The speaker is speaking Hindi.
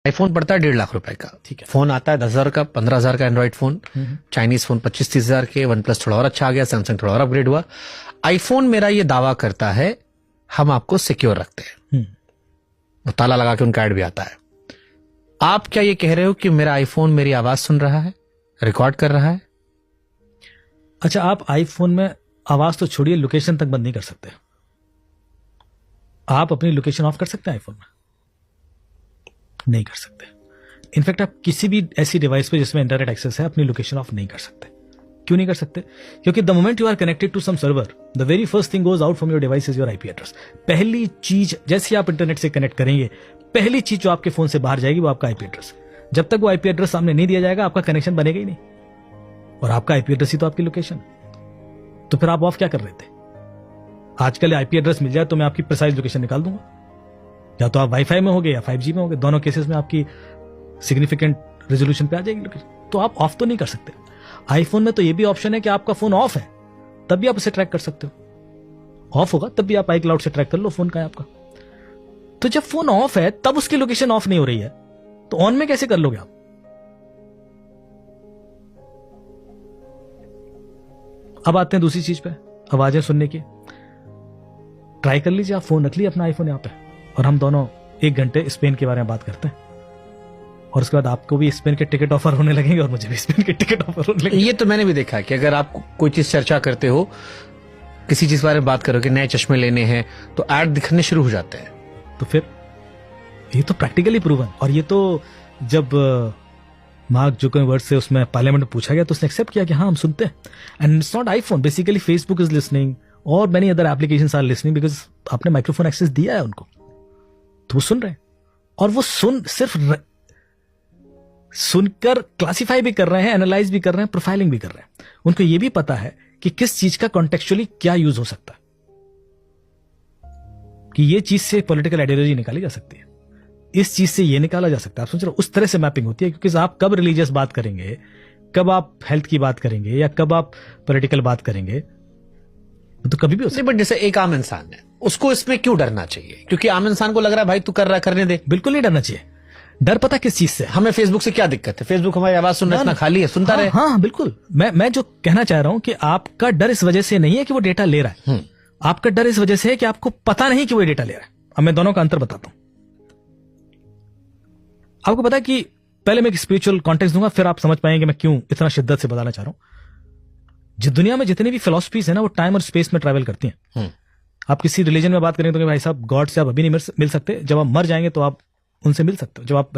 आईफोन पड़ता है 1.5 लाख रुपए का, ठीक है। फोन आता है 10,000 का, 15,000 का एंड्रॉइड फोन, चाइनीज फोन 25-30,000 के, वन प्लस थोड़ा और अच्छा आ गया, सैमसंग थोड़ा और अपग्रेड हुआ। आईफोन मेरा ये दावा करता है हम आपको सिक्योर रखते हैं, वो ताला लगा के उनका ऐड भी आता है। आप क्या ये कह रहे हो कि मेरा आईफोन मेरी आवाज सुन रहा है, रिकॉर्ड कर रहा है? अच्छा, आप आईफोन में आवाज तो छोड़िए, लोकेशन तक बंद नहीं कर सकते। आप अपनी लोकेशन ऑफ कर सकते हैं आईफोन में? नहीं कर सकते। इनफैक्ट आप किसी भी ऐसी डिवाइस पे जिसमें इंटरनेट एक्सेस है अपनी लोकेशन ऑफ नहीं कर सकते। क्यों नहीं कर सकते? क्योंकि the moment you are connected to some server, the very first thing goes out from your device is your IP address. पहली चीज जैसे आप इंटरनेट से कनेक्ट करेंगे, पहली चीज जो आपके फोन से बाहर जाएगी वो आपका आईपी एड्रेस। जब तक वो आईपी एड्रेस सामने नहीं दिया जाएगा आपका कनेक्शन बनेगा ही नहीं, और आपका आईपी एड्रेस ही तो आपकी लोकेशन। तो फिर आप ऑफ क्या कर रहे थे? आजकल आईपी एड्रेस मिल जाए तो मैं आपकी प्रिसाइज लोकेशन निकाल दूंगा। या तो आप वाईफाई में होगे या 5G में होगे, दोनों केसेस में आपकी सिग्निफिकेंट रेजोल्यूशन पे आ जाएगी लोकेशन। तो आप ऑफ तो नहीं कर सकते। आईफोन में तो ये भी ऑप्शन है कि आपका फोन ऑफ है तब भी आप उसे ट्रैक कर सकते हो। ऑफ होगा तब भी आप iCloud से ट्रैक कर लो फोन का है आपका। तो जब फोन ऑफ है तब उसकी लोकेशन ऑफ नहीं हो रही है, तो ऑन में कैसे कर लोगे आप? अब आते हैं दूसरी चीज पे, आवाजें सुनने की। ट्राई कर लीजिए, आप फोन रख लीजिए अपना आईफोन यहाँ पे और हम दोनों 1 घंटे स्पेन के बारे में बात करते हैं, और उसके बाद आपको भी स्पेन के टिकट ऑफर होने लगेंगे और मुझे भी स्पेन के टिकट ऑफर होने लगेंगे। ये तो मैंने भी देखा कि अगर आप कोई चीज चर्चा करते हो, किसी चीज के बारे में बात करो कि नए चश्मे लेने हैं, तो ऐड दिखने शुरू हो जाते हैं। तो फिर ये तो प्रैक्टिकली प्रूवन, और ये तो जब मार्क जुकरबर्ग से उसमें पार्लियामेंट में पूछा गया तो उसने एक्सेप्ट किया कि हाँ हम सुनते हैं। And it's not iPhone, basically Facebook is listening और many other applications are listening, because आपने माइक्रोफोन एक्सेस दिया है उनको, तो वो सुन रहे हैं। और वो सिर्फ सुनकर क्लासिफाई भी कर रहे हैं, एनालाइज भी कर रहे हैं, प्रोफाइलिंग भी कर रहे हैं। उनको ये भी पता है कि किस चीज का कॉन्टेक्चुअली क्या यूज हो सकता है, कि ये चीज से पॉलिटिकल आइडियोलॉजी निकाली जा सकती है, इस चीज से ये निकाला जा सकता है। आप सोच रहे हो उस तरह से मैपिंग होती है, क्योंकि आप कब रिलीजियस बात करेंगे, कब आप हेल्थ की बात करेंगे, या कब आप पॉलिटिकल बात करेंगे, तो कभी भी हो सकता है। बट जैसे एक आम इंसान है, उसको इसमें क्यों डरना चाहिए? क्योंकि आम इंसान को लग रहा है भाई तू कर रहा है, करने दे। बिल्कुल नहीं डरना चाहिए। डर पता किस चीज से? हमें फेसबुक से क्या दिक्कत है? फेसबुक हमारी आवाज सुनना इतना खाली है, सुनता रहे। हाँ, बिल्कुल। मैं जो कहना चाह रहा हूं कि आपका डर इस वजह से नहीं है कि वो डेटा ले रहा है, आपका डर इस वजह से है कि आपको पता नहीं कि वो डेटा ले रहा है। अब मैं दोनों का अंतर बताता हूं। आपको पता है कि पहले मैं एक स्पिरिचुअल कॉन्टेक्स्ट दूंगा, फिर आप समझ पाएंगे मैं क्यों इतना शिद्दत से बताना चाह रहा हूं। दुनिया में जितनी भी फिलॉसफीज है ना, वो टाइम और स्पेस में ट्रैवल करती हैं। आप किसी रिलीजन में बात करें तो भाई साहब गॉड से आप अभी नहीं मिल सकते, जब आप मर जाएंगे तो आप उनसे मिल सकते हो। जब आप